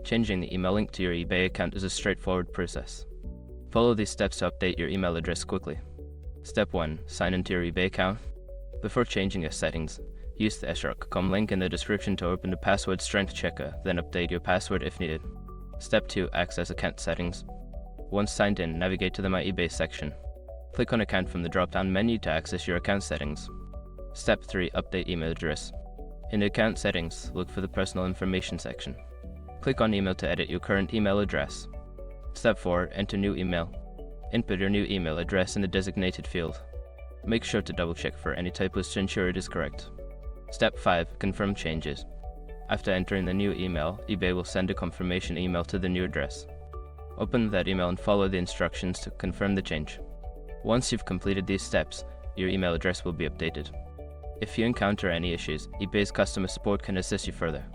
Changing the email link to your eBay account is a straightforward process. Follow these steps to update your email address quickly. Step 1. Sign into your eBay account. Before changing your settings, use the srock.com link in the description to open the password strength checker, then update your password if needed. Step 2. Access account settings. Once signed in, navigate to the My eBay section. Click on Account from the drop-down menu to access your account settings. Step 3. Update email address. In the account settings, look for the Personal Information section. Click on Email to edit your current email address. Step 4. Enter new email. Input your new email address in the designated field. Make sure to double-check for any typos to ensure it is correct. Step 5. Confirm changes. After entering the new email, eBay will send a confirmation email to the new address. Open that email and follow the instructions to confirm the change. Once you've completed these steps, your email address will be updated. If you encounter any issues, eBay's customer support can assist you further.